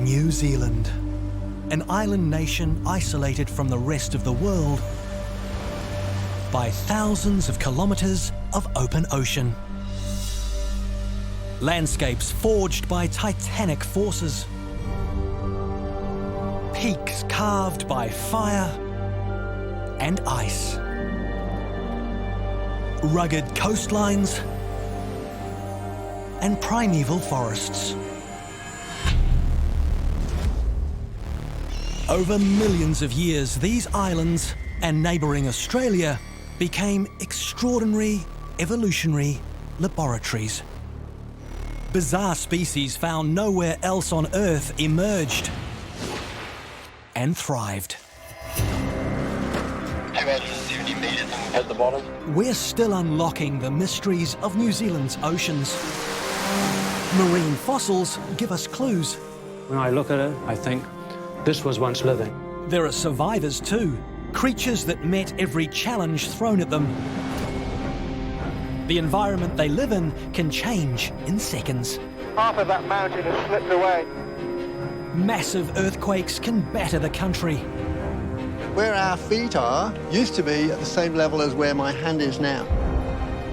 New Zealand, an island nation isolated from the rest of the world by thousands of kilometres of open ocean. Landscapes forged by titanic forces. Peaks carved by fire and ice. Rugged coastlines and primeval forests. Over millions of years, these islands and neighbouring Australia became extraordinary evolutionary laboratories. Bizarre species found nowhere else on Earth emerged and thrived. About 70 metres at the bottom. We're still unlocking the mysteries of New Zealand's oceans. Marine fossils give us clues. When I look at it, I think this was once living. There are survivors too, creatures that met every challenge thrown at them. The environment they live in can change in seconds. Half of that mountain has slipped away. Massive earthquakes can batter the country. Where our feet are used to be at the same level as where my hand is now.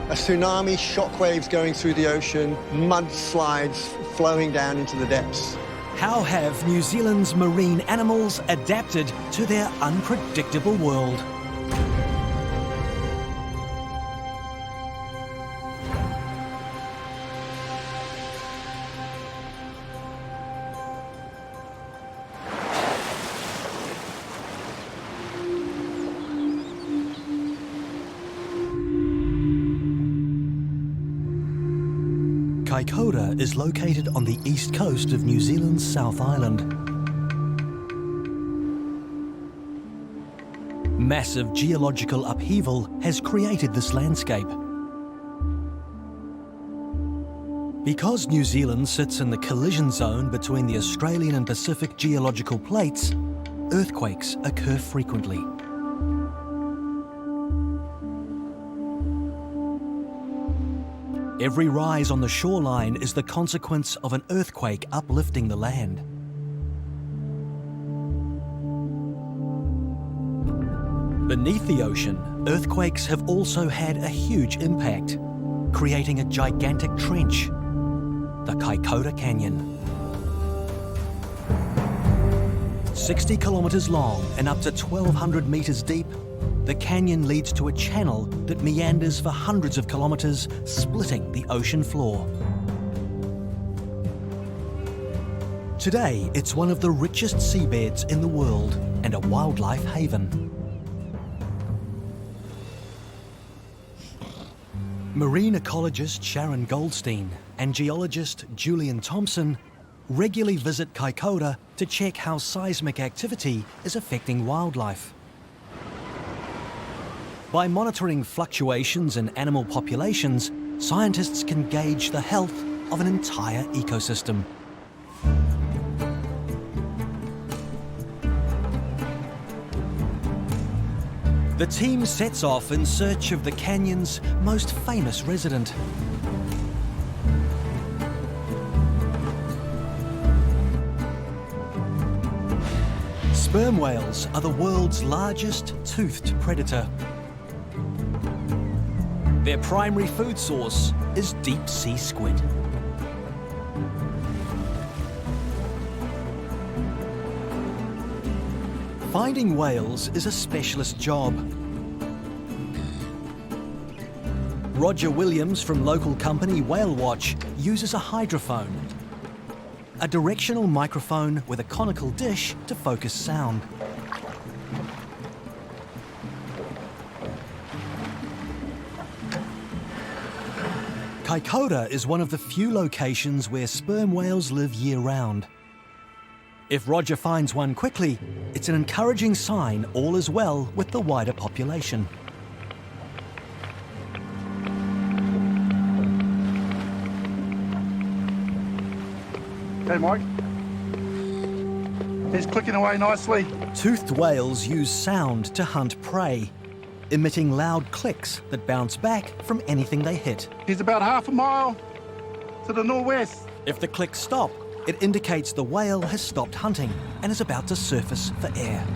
A tsunami, shockwaves going through the ocean, mudslides flowing down into the depths. How have New Zealand's marine animals adapted to their unpredictable world? Kaikoura is located on the east coast of New Zealand's South Island. Massive geological upheaval has created this landscape. Because New Zealand sits in the collision zone between the Australian and Pacific geological plates, earthquakes occur frequently. Every rise on the shoreline is the consequence of an earthquake uplifting the land. Beneath the ocean, earthquakes have also had a huge impact, creating a gigantic trench, the Kaikoura Canyon. 60 kilometres long and up to 1,200 metres deep, the canyon leads to a channel that meanders for hundreds of kilometres, splitting the ocean floor. Today, it's one of the richest seabeds in the world and a wildlife haven. Marine ecologist Sharon Goldstein and geologist Julian Thompson regularly visit Kaikoura to check how seismic activity is affecting wildlife. By monitoring fluctuations in animal populations, scientists can gauge the health of an entire ecosystem. The team sets off in search of the canyon's most famous resident. Sperm whales are the world's largest toothed predator. Their primary food source is deep-sea squid. Finding whales is a specialist job. Roger Williams from local company Whale Watch uses a hydrophone, a directional microphone with a conical dish to focus sound. Kaikoura is one of the few locations where sperm whales live year-round. If Roger finds one quickly, it's an encouraging sign all is well with the wider population. Okay, Mike. He's clicking away nicely. Toothed whales use sound to hunt prey, emitting loud clicks that bounce back from anything they hit. He's about half a mile to the northwest. If the clicks stop, It indicates the whale has stopped hunting and is about to surface for air.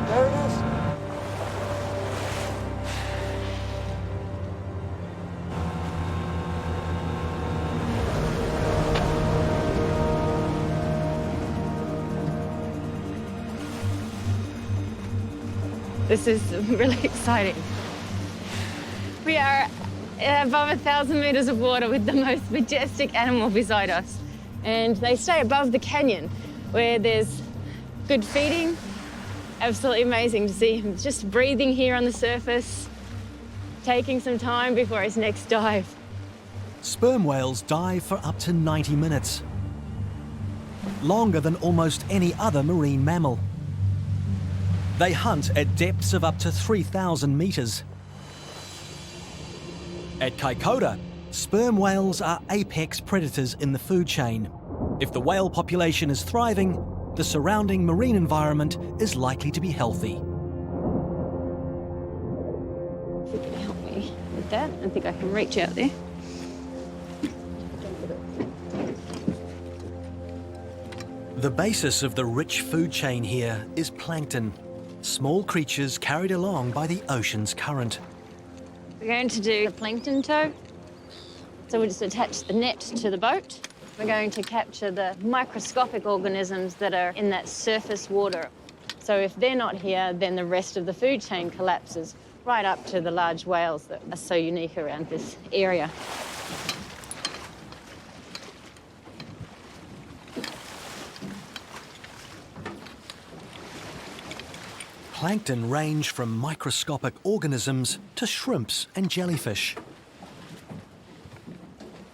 There it is. This is really exciting. We are above 1,000 meters of water with the most majestic animal beside us. And they stay above the canyon where there's good feeding. Absolutely amazing to see him just breathing here on the surface, taking some time before his next dive. Sperm whales dive for up to 90 minutes, longer than almost any other marine mammal. They hunt at depths of up to 3,000 meters. At Kaikoura, sperm whales are apex predators in the food chain. If the whale population is thriving, the surrounding marine environment is likely to be healthy. If you can help me with that, I think I can reach out there. The basis of the rich food chain here is plankton, small creatures carried along by the ocean's current. We're going to do a plankton tow. So we'll just attach the net to the boat. We're going to capture the microscopic organisms that are in that surface water. So if they're not here, then the rest of the food chain collapses right up to the large whales that are so unique around this area. Plankton range from microscopic organisms to shrimps and jellyfish.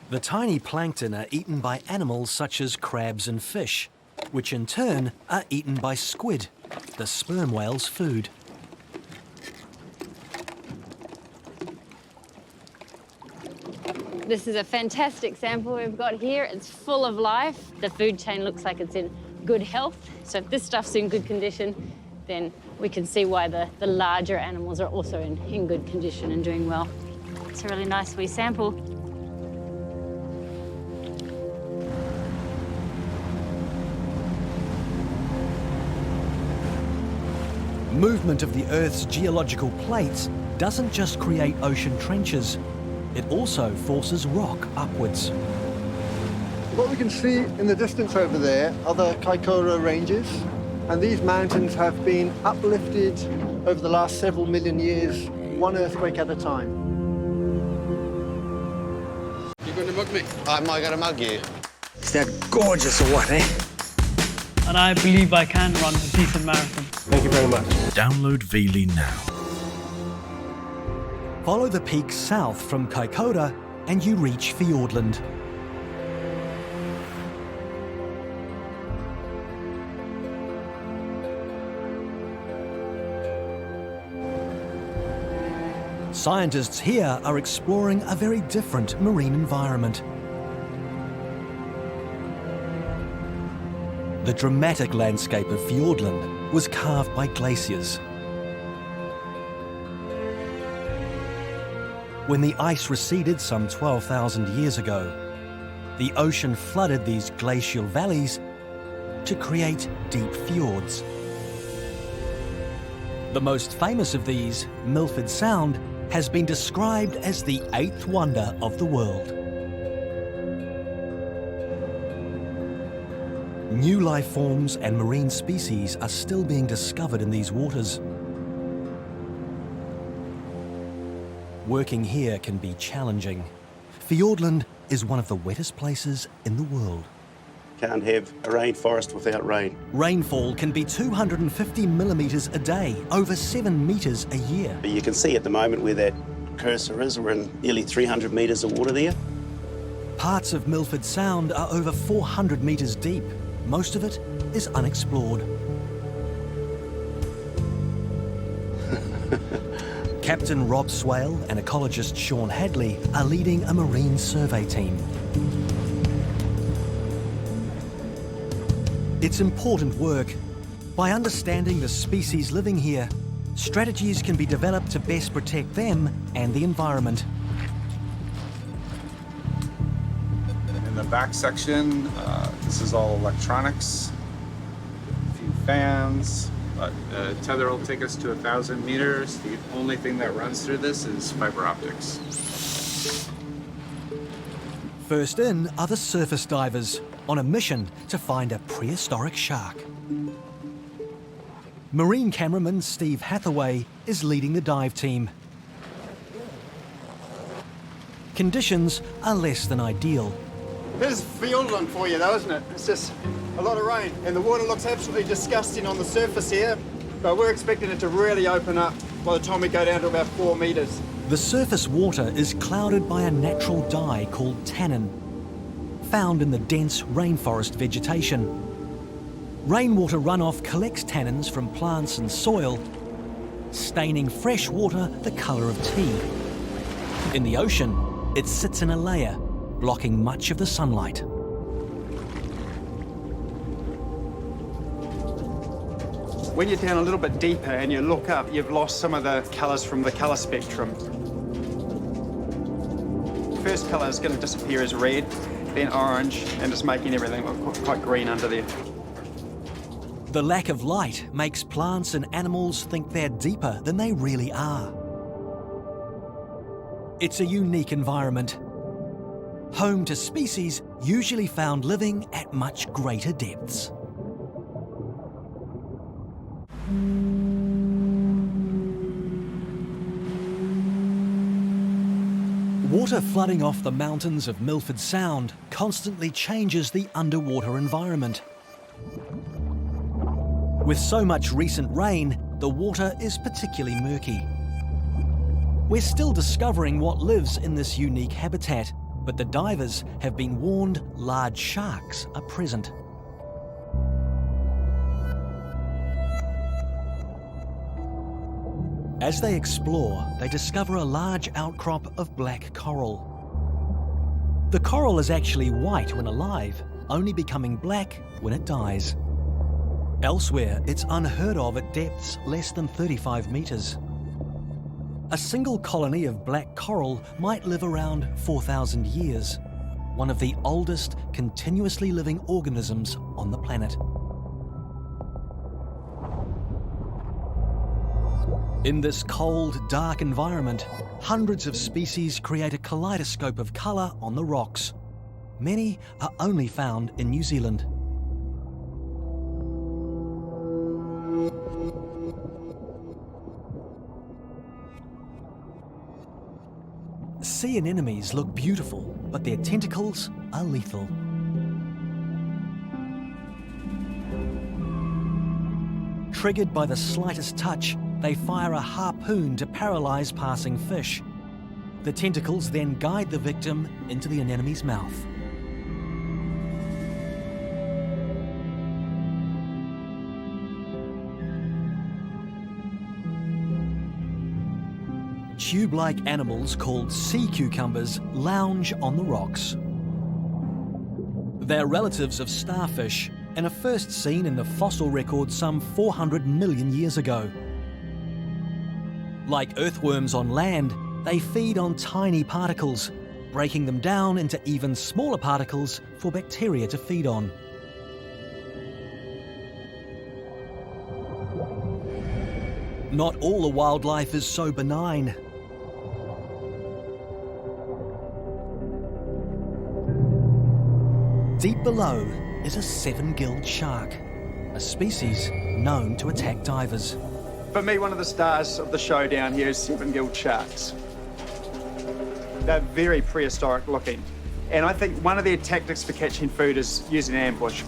The tiny plankton are eaten by animals such as crabs and fish, which in turn are eaten by squid, the sperm whale's food. This is a fantastic sample we've got here. It's full of life. The food chain looks like it's in good health. So if this stuff's in good condition, then we can see why the larger animals are also in good condition and doing well. It's a really nice wee sample. Movement of the Earth's geological plates doesn't just create ocean trenches, it also forces rock upwards. What we can see in the distance over there are the Kaikoura ranges, and these mountains have been uplifted over the last several million years, one earthquake at a time. You going to mug me? Am I going to mug you? Is that gorgeous or what, eh? And I believe I can run a decent marathon. Thank you very much. Download Veely now. Follow the peaks south from Kaikoura and you reach Fiordland. Scientists here are exploring a very different marine environment. The dramatic landscape of Fiordland was carved by glaciers. When the ice receded some 12,000 years ago, the ocean flooded these glacial valleys to create deep fjords. The most famous of these, Milford Sound, has been described as the eighth wonder of the world. New life forms and marine species are still being discovered in these waters. Working here can be challenging. Fiordland is one of the wettest places in the world. Can't have a rainforest without rain. Rainfall can be 250 millimetres a day, over 7 metres a year. But you can see at the moment where that cursor is, we're in nearly 300 metres of water there. Parts of Milford Sound are over 400 metres deep. Most of it is unexplored. Captain Rob Swale and ecologist Sean Hadley are leading a marine survey team. It's important work. By understanding the species living here, strategies can be developed to best protect them and the environment. In the back section, this is all electronics, a few fans, but the tether will take us to 1,000 meters. The only thing that runs through this is fiber optics. First in are the surface divers, on a mission to find a prehistoric shark. Marine cameraman Steve Hathaway is leading the dive team. Conditions are less than ideal. There's Fiordland for you though, isn't it? It's just a lot of rain and the water looks absolutely disgusting on the surface here, but we're expecting it to really open up by the time we go down to about 4 meters. The surface water is clouded by a natural dye called tannin, found in the dense rainforest vegetation. Rainwater runoff collects tannins from plants and soil, staining fresh water the colour of tea. In the ocean, it sits in a layer, blocking much of the sunlight. When you're down a little bit deeper and you look up, you've lost some of the colours from the colour spectrum. First colour is going to disappear as red, then orange, and it's making everything look quite green under there. The lack of light makes plants and animals think they're deeper than they really are. It's a unique environment, home to species usually found living at much greater depths. Water flooding off the mountains of Milford Sound constantly changes the underwater environment. With so much recent rain, the water is particularly murky. We're still discovering what lives in this unique habitat, but the divers have been warned large sharks are present. As they explore, they discover a large outcrop of black coral. The coral is actually white when alive, only becoming black when it dies. Elsewhere, it's unheard of at depths less than 35 meters. A single colony of black coral might live around 4,000 years, one of the oldest continuously living organisms on the planet. In this cold, dark environment, hundreds of species create a kaleidoscope of colour on the rocks. Many are only found in New Zealand. Sea anemones look beautiful, but their tentacles are lethal. Triggered by the slightest touch, they fire a harpoon to paralyze passing fish. The tentacles then guide the victim into the anemone's mouth. Tube-like animals called sea cucumbers lounge on the rocks. They're relatives of starfish and are first seen in the fossil record some 400 million years ago. Like earthworms on land, they feed on tiny particles, breaking them down into even smaller particles for bacteria to feed on. Not all the wildlife is so benign. Deep below is a seven-gilled shark, a species known to attack divers. For me, one of the stars of the show down here is seven-gilled sharks. They're very prehistoric looking. And I think one of their tactics for catching food is using ambush.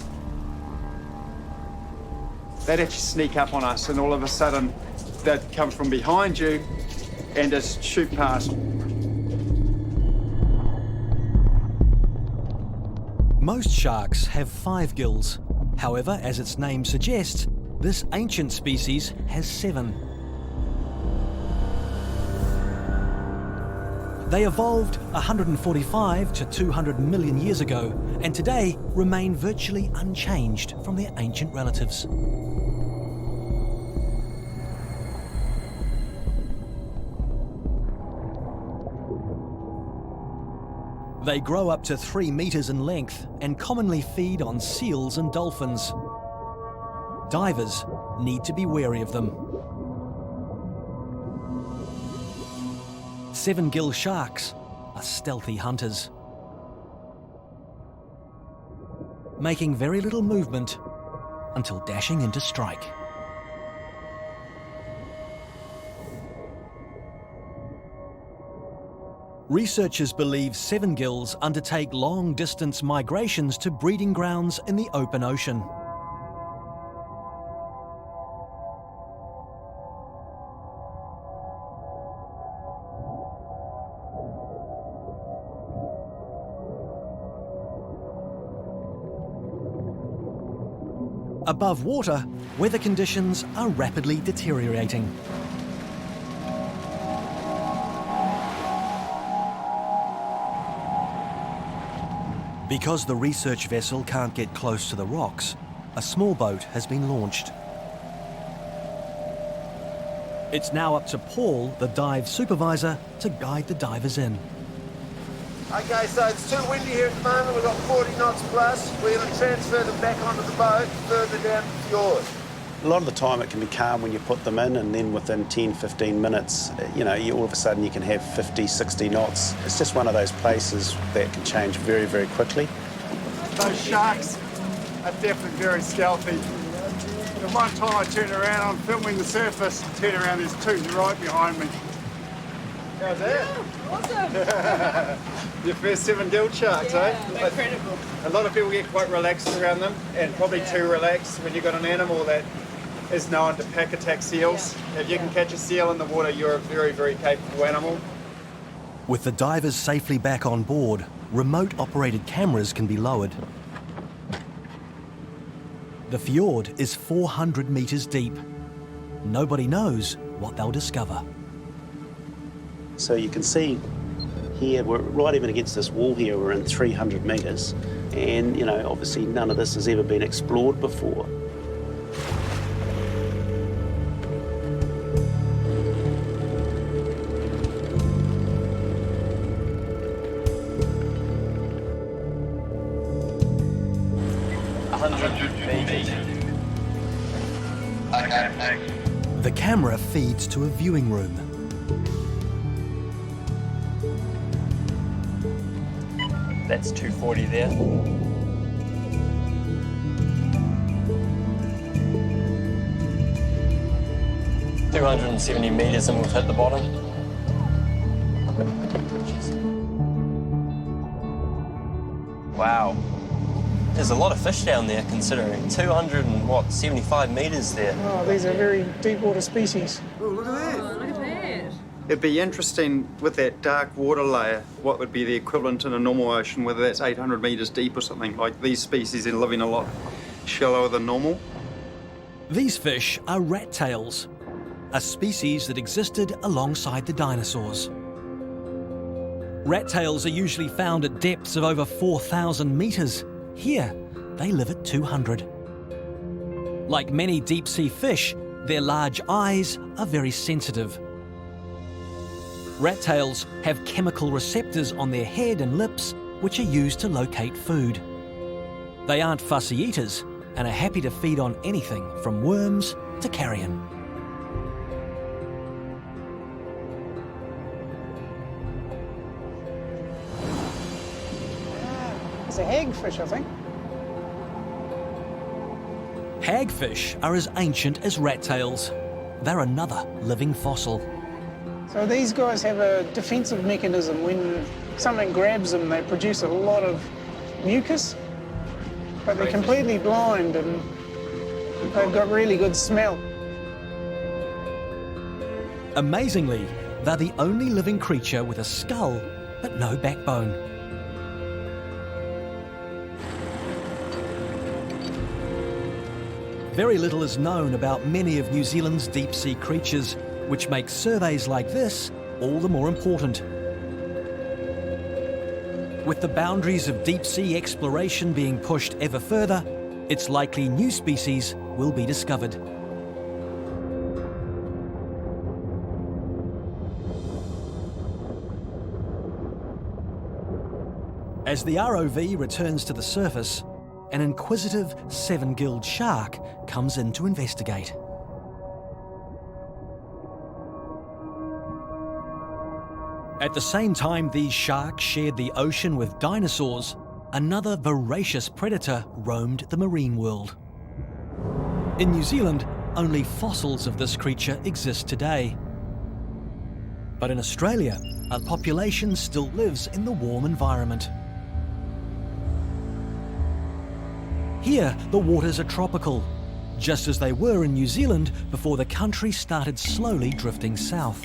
They'd actually sneak up on us and all of a sudden they'd come from behind you and just shoot past. Most sharks have 5 gills. However, as its name suggests, this ancient species has 7. They evolved 145 to 200 million years ago and today remain virtually unchanged from their ancient relatives. They grow up to 3 meters in length and commonly feed on seals and dolphins. Divers need to be wary of them. Seven-gill sharks are stealthy hunters, making very little movement until dashing into strike. Researchers believe seven-gills undertake long-distance migrations to breeding grounds in the open ocean. Above water, weather conditions are rapidly deteriorating. Because the research vessel can't get close to the rocks, a small boat has been launched. It's now up to Paul, the dive supervisor, to guide the divers in. Okay, so it's too windy here at the moment. We've got 40 knots plus. We're going to transfer them back onto the boat further down the fjord. A lot of the time it can be calm when you put them in, and then within 10-15 minutes, all of a sudden you can have 50-60 knots. It's just one of those places that can change very, very quickly. Those sharks are definitely very stealthy. The one time I turned around, I'm filming the surface, turn around, there's two right behind me. How's that? Awesome. Your first seven-gill sharks, eh? Incredible. A lot of people get quite relaxed around them, and probably too relaxed when you've got an animal that is known to pack attack seals. If you can catch a seal in the water, you're a very, very capable animal. With the divers safely back on board, remote-operated cameras can be lowered. The fjord is 400 meters deep. Nobody knows what they'll discover. So you can see here, we're right even against this wall here, we're in 300 meters. And, obviously none of this has ever been explored before. The camera feeds to a viewing room. That's 240 there. $270 meters and we've hit the bottom. Wow. There's a lot of fish down there considering 275 meters there. Oh, these are very deep water species. Oh, look at that. Oh, look at that. It'd be interesting with that dark water layer, what would be the equivalent in a normal ocean, whether that's 800 meters deep or something. Like these species are living a lot shallower than normal. These fish are rat tails, a species that existed alongside the dinosaurs. Rat tails are usually found at depths of over 4,000 meters. Here, they live at 200. Like many deep-sea fish, their large eyes are very sensitive. Rat tails have chemical receptors on their head and lips, which are used to locate food. They aren't fussy eaters and are happy to feed on anything from worms to carrion. It's a hagfish, I think. Hagfish are as ancient as rat tails. They're another living fossil. So these guys have a defensive mechanism. When something grabs them, they produce a lot of mucus, but they're completely blind and they've got really good smell. Amazingly, they're the only living creature with a skull but no backbone. Very little is known about many of New Zealand's deep-sea creatures, which makes surveys like this all the more important. With the boundaries of deep-sea exploration being pushed ever further, it's likely new species will be discovered. As the ROV returns to the surface, an inquisitive seven-gilled shark comes in to investigate. At the same time these sharks shared the ocean with dinosaurs, another voracious predator roamed the marine world. In New Zealand, only fossils of this creature exist today. But in Australia, a population still lives in the warm environment. Here, the waters are tropical, just as they were in New Zealand before the country started slowly drifting south.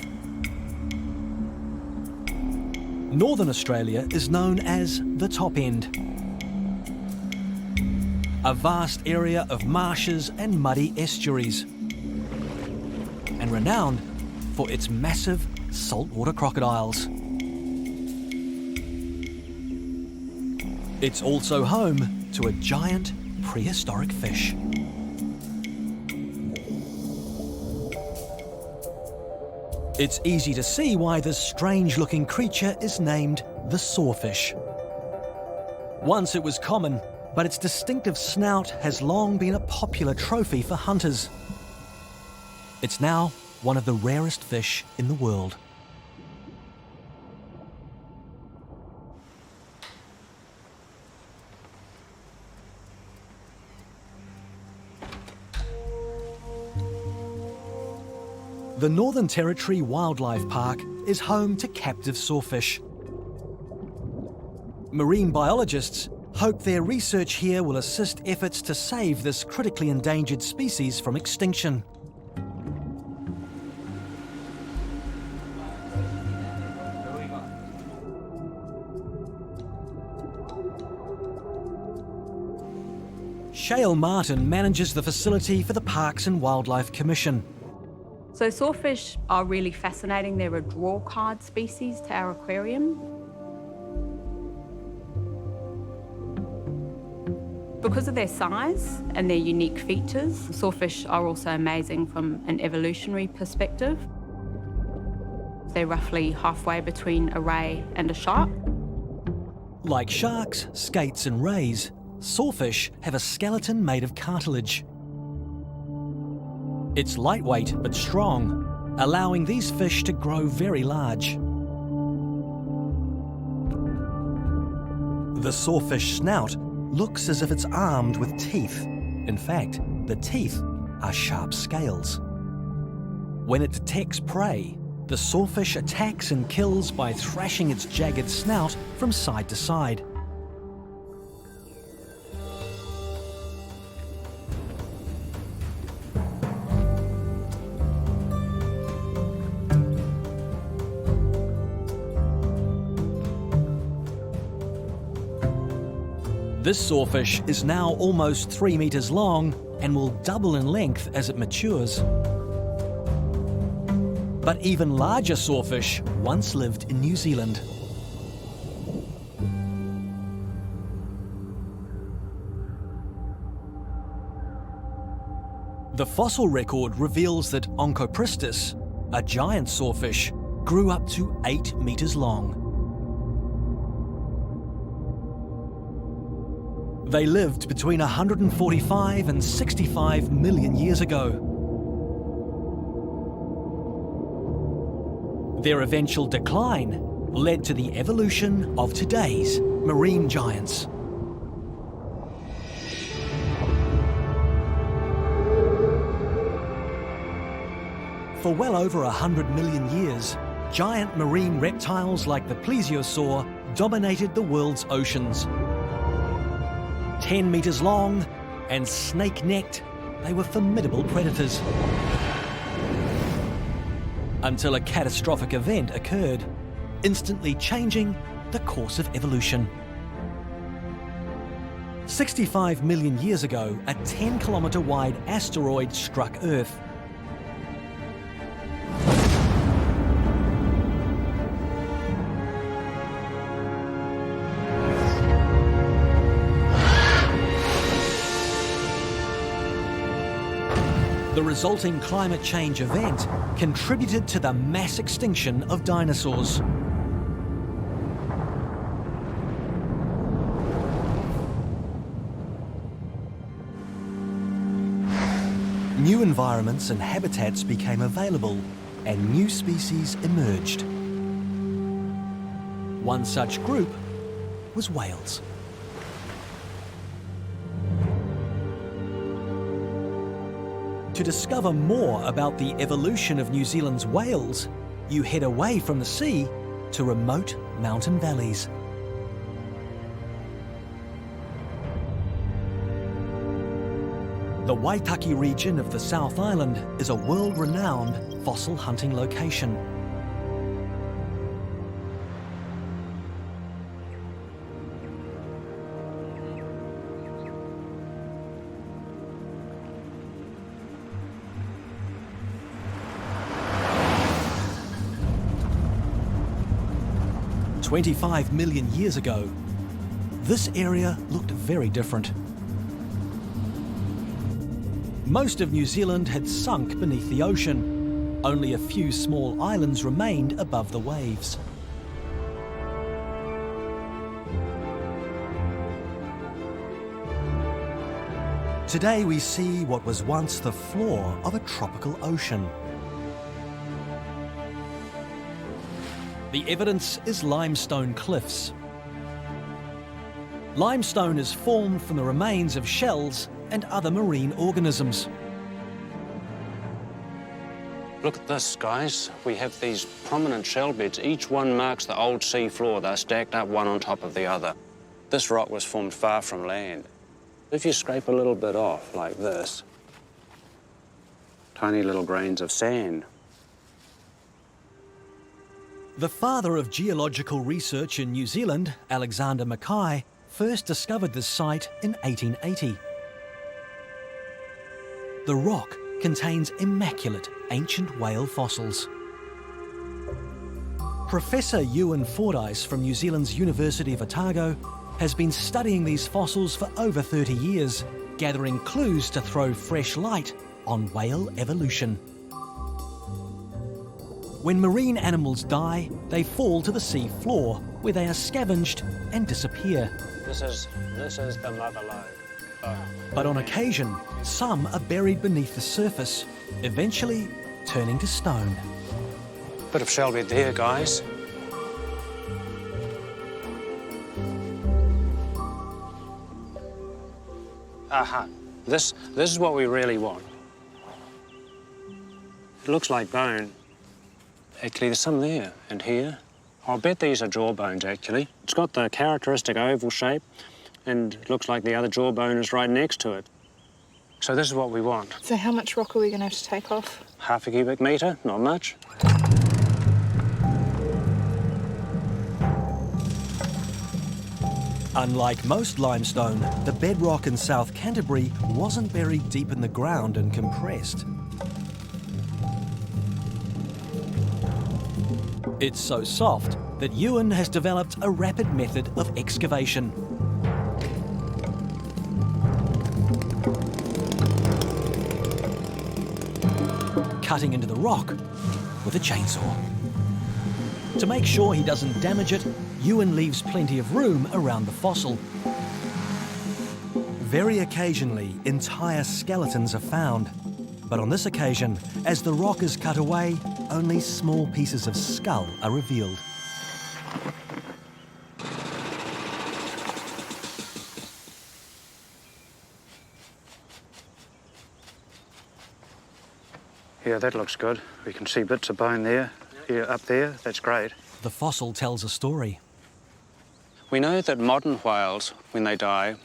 Northern Australia is known as the top end, a vast area of marshes and muddy estuaries, and renowned for its massive saltwater crocodiles. It's also home to a giant prehistoric fish. It's easy to see why this strange-looking creature is named the sawfish. Once it was common, but its distinctive snout has long been a popular trophy for hunters. It's now one of the rarest fish in the world. The Northern Territory Wildlife Park is home to captive sawfish. Marine biologists hope their research here will assist efforts to save this critically endangered species from extinction. Shale Martin manages the facility for the Parks and Wildlife Commission. So sawfish are really fascinating. They're a draw card species to our aquarium. Because of their size and their unique features, sawfish are also amazing from an evolutionary perspective. They're roughly halfway between a ray and a shark. Like sharks, skates and rays, sawfish have a skeleton made of cartilage. It's lightweight but strong, allowing these fish to grow very large. The sawfish snout looks as if it's armed with teeth. In fact, the teeth are sharp scales. When it detects prey, the sawfish attacks and kills by thrashing its jagged snout from side to side. This sawfish is now almost 3 meters long and will double in length as it matures. But even larger sawfish once lived in New Zealand. The fossil record reveals that Onchopristis, a giant sawfish, grew up to 8 meters long. They lived between 145 and 65 million years ago. Their eventual decline led to the evolution of today's marine giants. For well over 100 million years, giant marine reptiles like the plesiosaur dominated the world's oceans. 10 meters long and snake-necked, they were formidable predators. Until a catastrophic event occurred, instantly changing the course of evolution. 65 million years ago, a 10-kilometer wide asteroid struck Earth. The resulting climate change event contributed to the mass extinction of dinosaurs. New environments and habitats became available, and new species emerged. One such group was whales. To discover more about the evolution of New Zealand's whales, you head away from the sea to remote mountain valleys. The Waitaki region of the South Island is a world-renowned fossil hunting location. "25 million years ago, this area looked very different. Most of New Zealand had sunk beneath the ocean. Only a few small islands remained above the waves. Today we see what was once the floor of a tropical ocean. The evidence is limestone cliffs. Limestone is formed from the remains of shells and other marine organisms. Look at this, guys. We have these prominent shell beds. Each one marks the old sea floor. They're stacked up one on top of the other. This rock was formed far from land. If you scrape a little bit off, like this, tiny little grains of sand. The father of geological research in New Zealand, Alexander Mackay, first discovered this site in 1880. The rock contains immaculate ancient whale fossils. Professor Ewan Fordyce from New Zealand's University of Otago has been studying these fossils for over 30 years, gathering clues to throw fresh light on whale evolution. When marine animals die, they fall to the sea floor, where they are scavenged and disappear. This is the mother lode. But on occasion, some are buried beneath the surface, eventually turning to stone. Bit of shell bed there, guys. Aha. This is what we really want. It looks like bone. Actually, there's some there and here. I'll bet these are jawbones, actually. It's got the characteristic oval shape, and it looks like the other jawbone is right next to it. So this is what we want. So how much rock are we going to have to take off? Half a cubic metre, not much. Unlike most limestone, the bedrock in South Canterbury wasn't buried deep in the ground and compressed. It's so soft that Ewan has developed a rapid method of excavation. Cutting into the rock with a chainsaw. To make sure he doesn't damage it, Ewan leaves plenty of room around the fossil. Very occasionally, entire skeletons are found. But on this occasion, as the rock is cut away, only small pieces of skull are revealed. Yeah, that looks good. We can see bits of bone there. Yeah, up there. That's great. The fossil tells a story. We know that modern whales, when they die,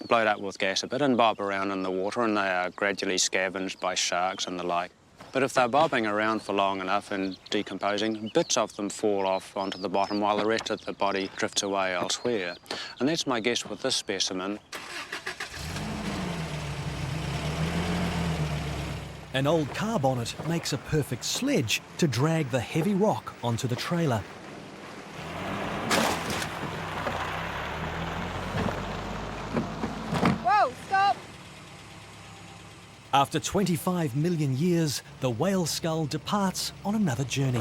bloat up with gas a bit and bob around in the water, and they are gradually scavenged by sharks and the like. But if they're bobbing around for long enough and decomposing, bits of them fall off onto the bottom while the rest of the body drifts away elsewhere. And that's my guess with this specimen. An old car bonnet makes a perfect sledge to drag the heavy rock onto the trailer. After 25 million years, the whale skull departs on another journey.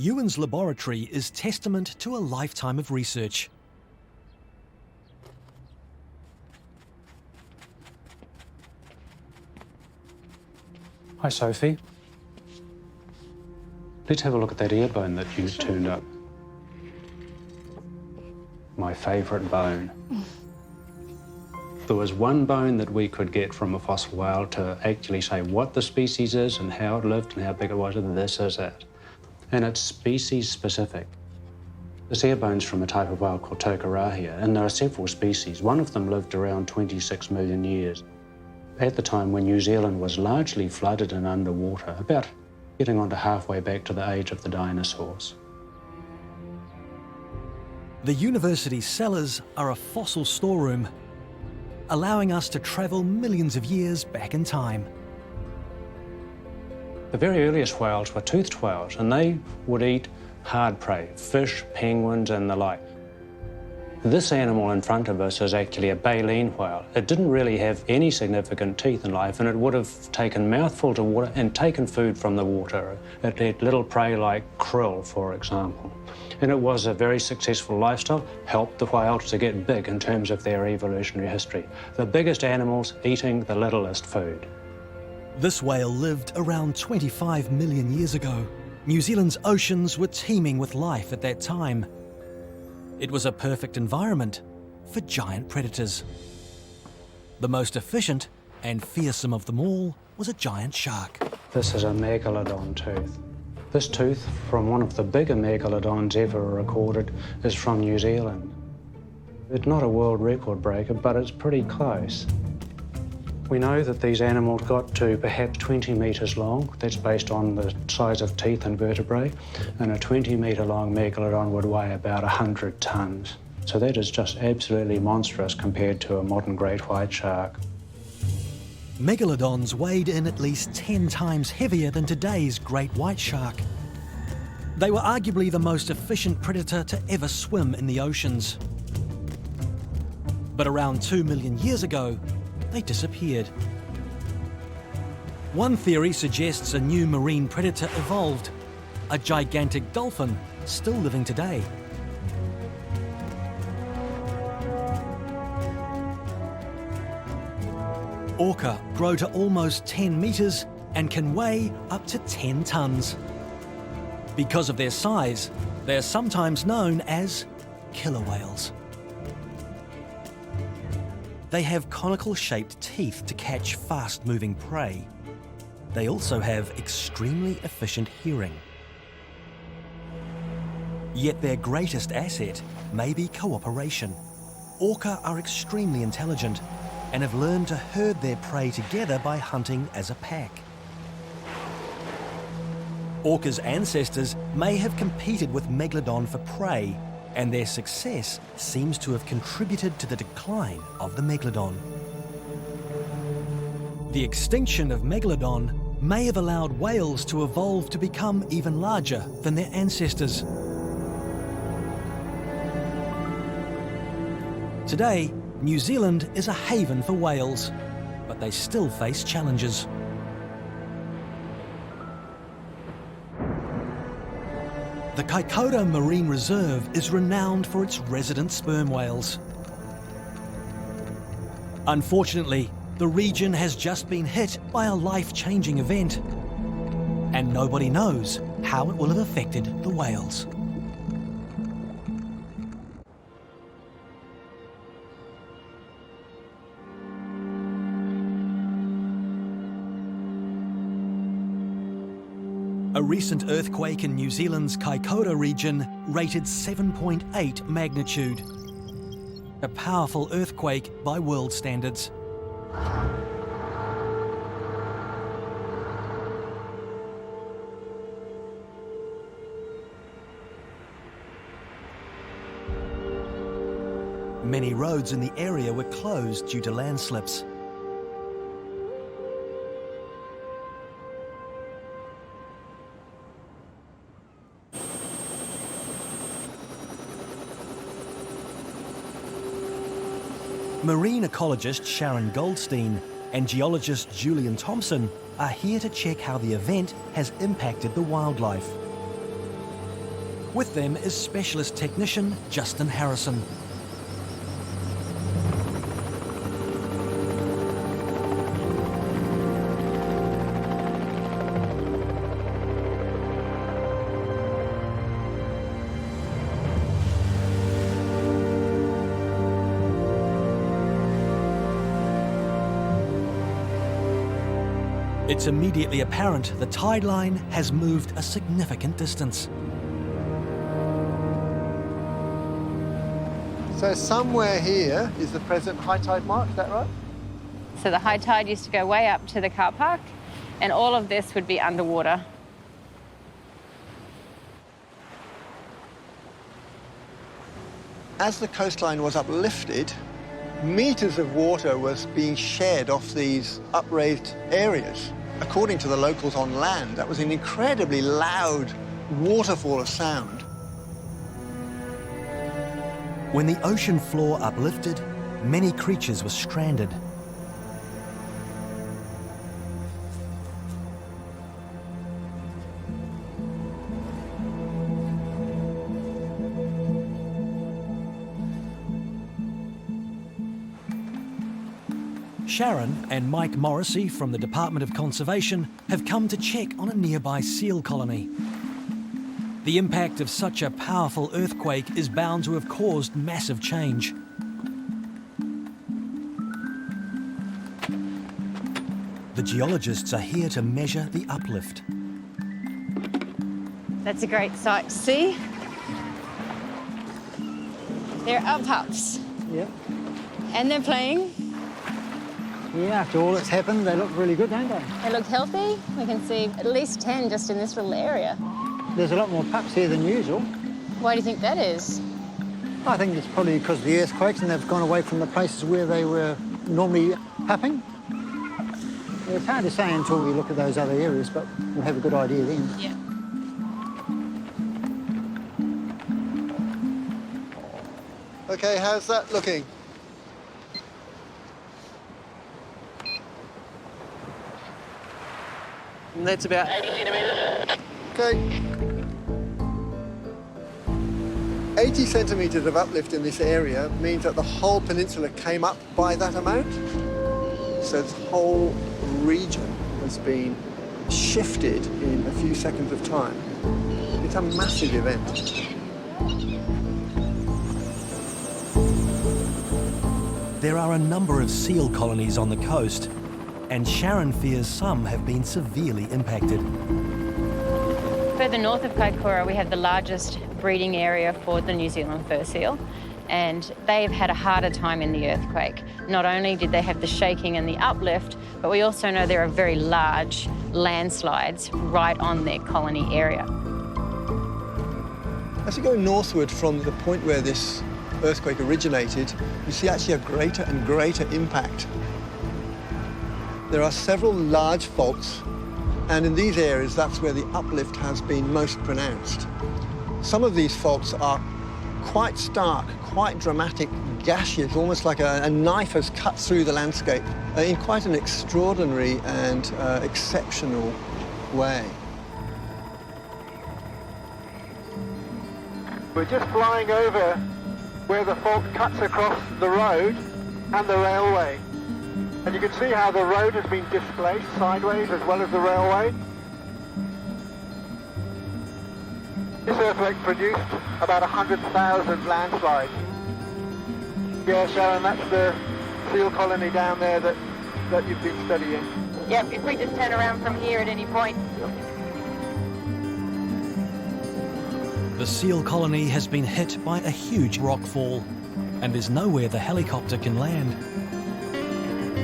Ewan's laboratory is testament to a lifetime of research. Hi, Sophie. Let's have a look at that ear bone that you turned up. My favourite bone. There was one bone that we could get from a fossil whale to actually say what the species is and how it lived and how big it was, and this is it. And it's species specific. This ear bone's from a type of whale called Kaikoura, and there are several species. One of them lived around 26 million years. At the time when New Zealand was largely flooded and underwater, about getting on to halfway back to the age of the dinosaurs. The university's cellars are a fossil storeroom, allowing us to travel millions of years back in time. The very earliest whales were toothed whales, and they would eat hard prey, fish, penguins, and the like. This animal in front of us is actually a baleen whale. It didn't really have any significant teeth in life, and it would have taken mouthfuls of water and taken food from the water. It ate little prey like krill, for example. And it was a very successful lifestyle, helped the whales to get big in terms of their evolutionary history. The biggest animals eating the littlest food. This whale lived around 25 million years ago. New Zealand's oceans were teeming with life at that time. It was a perfect environment for giant predators. The most efficient and fearsome of them all was a giant shark. This is a megalodon tooth. This tooth, from one of the bigger megalodons ever recorded, is from New Zealand. It's not a world record breaker, but it's pretty close. We know that these animals got to perhaps 20 metres long. That's based on the size of teeth and vertebrae. And a 20-metre long megalodon would weigh about 100 tonnes. So that is just absolutely monstrous compared to a modern great white shark. Megalodons weighed in at least 10 times heavier than today's great white shark. They were arguably the most efficient predator to ever swim in the oceans. But around 2 million years ago, they disappeared. One theory suggests a new marine predator evolved, a gigantic dolphin still living today. Orca grow to almost 10 metres and can weigh up to 10 tonnes. Because of their size, they are sometimes known as killer whales. They have conical-shaped teeth to catch fast-moving prey. They also have extremely efficient hearing. Yet their greatest asset may be cooperation. Orca are extremely intelligent and have learned to herd their prey together by hunting as a pack. Orca's ancestors may have competed with Megalodon for prey, and their success seems to have contributed to the decline of the Megalodon. The extinction of Megalodon may have allowed whales to evolve to become even larger than their ancestors. Today, New Zealand is a haven for whales, but they still face challenges. The Kaikoura Marine Reserve is renowned for its resident sperm whales. Unfortunately, the region has just been hit by a life-changing event, and nobody knows how it will have affected the whales. A recent earthquake in New Zealand's Kaikoura region rated 7.8 magnitude. A powerful earthquake by world standards. Many roads in the area were closed due to landslips. Marine ecologist Sharon Goldstein and geologist Julian Thompson are here to check how the event has impacted the wildlife. With them is specialist technician Justin Harrison. It's immediately apparent the tide line has moved a significant distance. So somewhere here is the present high tide mark, is that right? So the high tide used to go way up to the car park, and all of this would be underwater. As the coastline was uplifted, meters of water was being shed off these upraised areas. According to the locals on land, that was an incredibly loud waterfall of sound. When the ocean floor uplifted, many creatures were stranded. Sharon and Mike Morrissey from the Department of Conservation have come to check on a nearby seal colony. The impact of such a powerful earthquake is bound to have caused massive change. The geologists are here to measure the uplift. That's a great sight to see. They're uplifts. Yeah. And they're playing. Yeah, after all that's happened, they look really good, don't they? They look healthy. We can see at least 10 just in this little area. There's a lot more pups here than usual. Why do you think that is? I think it's probably because of the earthquakes and they've gone away from the places where they were normally pupping. It's hard to say until we look at those other areas, but we'll have a good idea then. Yeah. Okay, how's that looking? And that's about 80 centimetres. Okay. 80 centimetres of uplift in this area means that the whole peninsula came up by that amount. So this whole region has been shifted in a few seconds of time. It's a massive event. There are a number of seal colonies on the coast, and Sharon fears some have been severely impacted. Further north of Kaikoura, we have the largest breeding area for the New Zealand fur seal, and they've had a harder time in the earthquake. Not only did they have the shaking and the uplift, but we also know there are very large landslides right on their colony area. As you go northward from the point where this earthquake originated, you see actually a greater and greater impact. There are several large faults, and in these areas, that's where the uplift has been most pronounced. Some of these faults are quite stark, quite dramatic gashes, almost like a knife has cut through the landscape in quite an extraordinary and exceptional way. We're just flying over where the fault cuts across the road and the railway. And you can see how the road has been displaced sideways as well as the railway. This earthquake produced about 100,000 landslides. Yeah, Sharon, that's the seal colony down there that you've been studying. Yep, if we just turn around from here at any point. The seal colony has been hit by a huge rockfall, and there's nowhere the helicopter can land.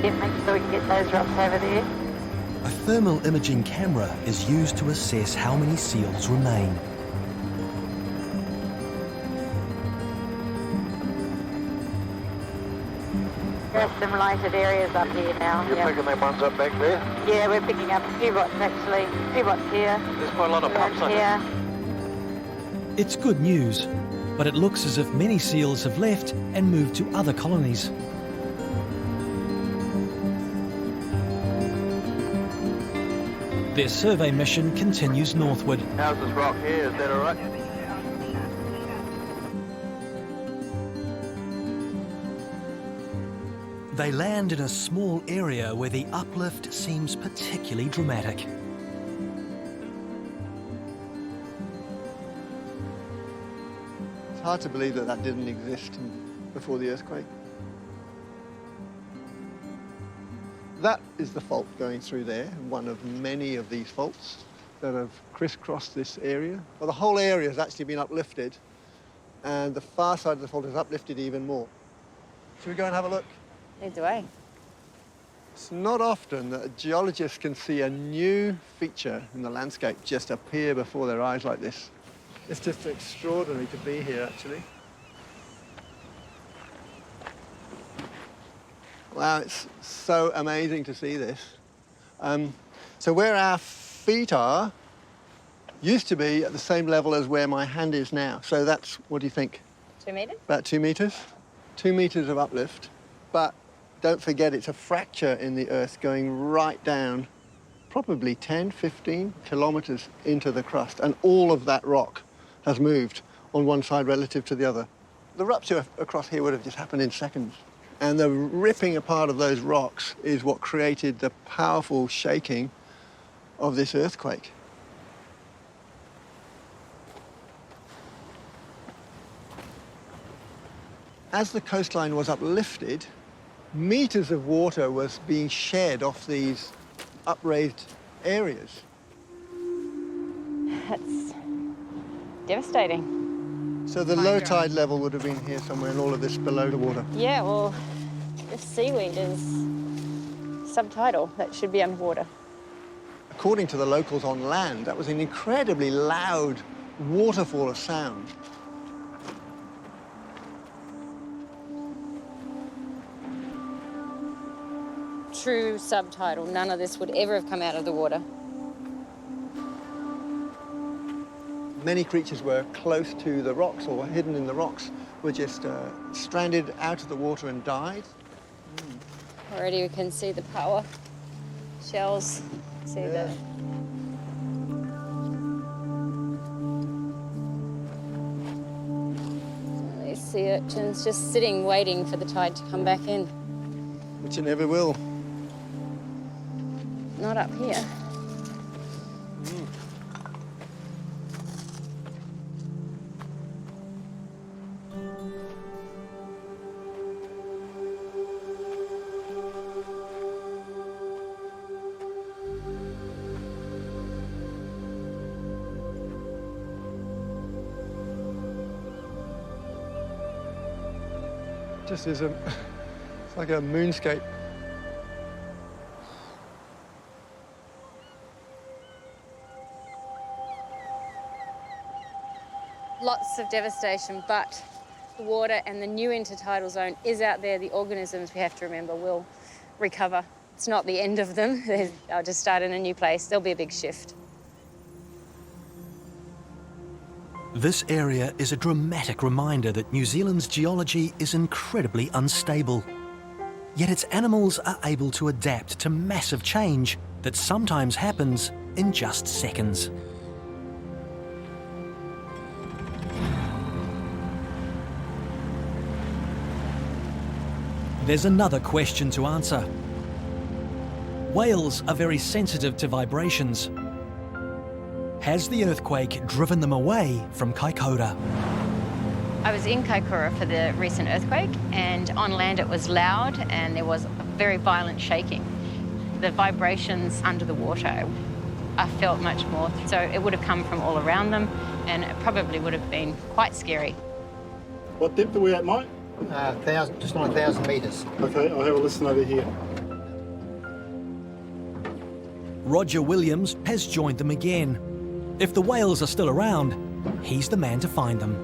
Yeah, make sure we can get those rocks over there. A thermal imaging camera is used to assess how many seals remain. There's some lighted areas up here now. You're picking them ones up back there? Yeah, we're picking up a few rots actually. A few rots here. There's quite a lot of pups on here. It's good news, but it looks as if many seals have left and moved to other colonies. Their survey mission continues northward. How's this rock here? Is that all right? They land in a small area where the uplift seems particularly dramatic. It's hard to believe that that didn't exist before the earthquake. That is the fault going through there, one of many of these faults that have crisscrossed this area. Well, the whole area has actually been uplifted, and the far side of the fault is uplifted even more. Should we go and have a look? Lead the way. It's not often that a geologist can see a new feature in the landscape just appear before their eyes like this. It's just extraordinary to be here, actually. Wow, it's so amazing to see this. So where our feet are used to be at the same level as where my hand is now. So that's, what do you think? 2 meters? About 2 meters. 2 meters of uplift. But don't forget, it's a fracture in the earth going right down, probably 10, 15 kilometers into the crust. And all of that rock has moved on one side relative to the other. The rupture across here would have just happened in seconds. And the ripping apart of those rocks is what created the powerful shaking of this earthquake. As the coastline was uplifted, meters of water was being shed off these upraised areas. That's devastating. So the low tide level would have been here somewhere and all of this below the water. Yeah, well, this seaweed is subtidal. That should be underwater. According to the locals on land, that was an incredibly loud waterfall of sound. True subtidal. None of this would ever have come out of the water. Many creatures were close to the rocks or hidden in the rocks, were just stranded out of the water and died. Already we can see the power shells. See the... These sea urchins just sitting, waiting for the tide to come back in. Which it never will. Not up here. Just is it's like a moonscape. Lots of devastation, but the water and the new intertidal zone is out there. The organisms, we have to remember, will recover. It's not the end of them. They'll just start in a new place. There'll be a big shift. This area is a dramatic reminder that New Zealand's geology is incredibly unstable. Yet its animals are able to adapt to massive change that sometimes happens in just seconds. There's another question to answer. Whales are very sensitive to vibrations. Has the earthquake driven them away from Kaikoura? I was in Kaikoura for the recent earthquake, and on land it was loud and there was very violent shaking. The vibrations under the water are felt much more. So it would have come from all around them, and it probably would have been quite scary. What depth are we at, Mike? Just on 1,000 metres. Okay, I'll have a listen over here. Roger Williams has joined them again. If the whales are still around, he's the man to find them.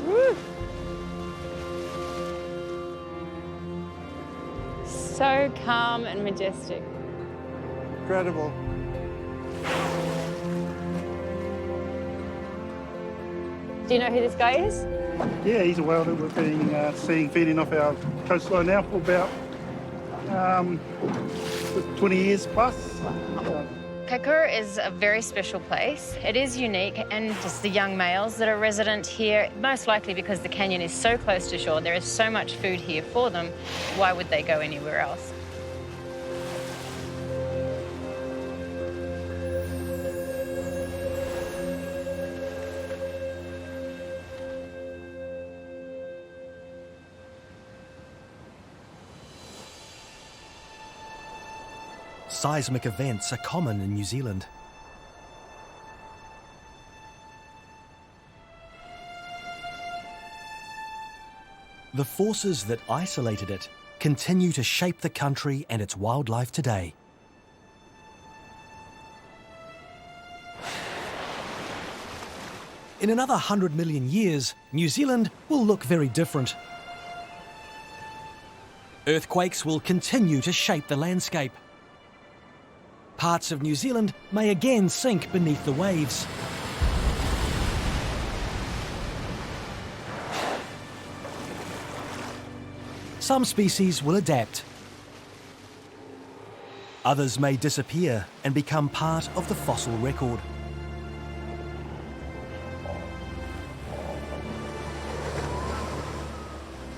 Woo. So calm and majestic. Incredible. Do you know who this guy is? Yeah, he's a whale that we've been seeing feeding off our coastline now for about 20 years plus. Kaikoura is a very special place. It is unique, and it's the young males that are resident here, most likely because the canyon is so close to shore. There is so much food here for them. Why would they go anywhere else? Seismic events are common in New Zealand. The forces that isolated it continue to shape the country and its wildlife today. In another 100 million years, New Zealand will look very different. Earthquakes will continue to shape the landscape. Parts of New Zealand may again sink beneath the waves. Some species will adapt. Others may disappear and become part of the fossil record.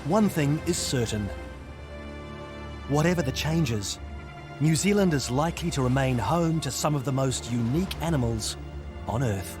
One thing is certain. Whatever the changes, New Zealand is likely to remain home to some of the most unique animals on Earth.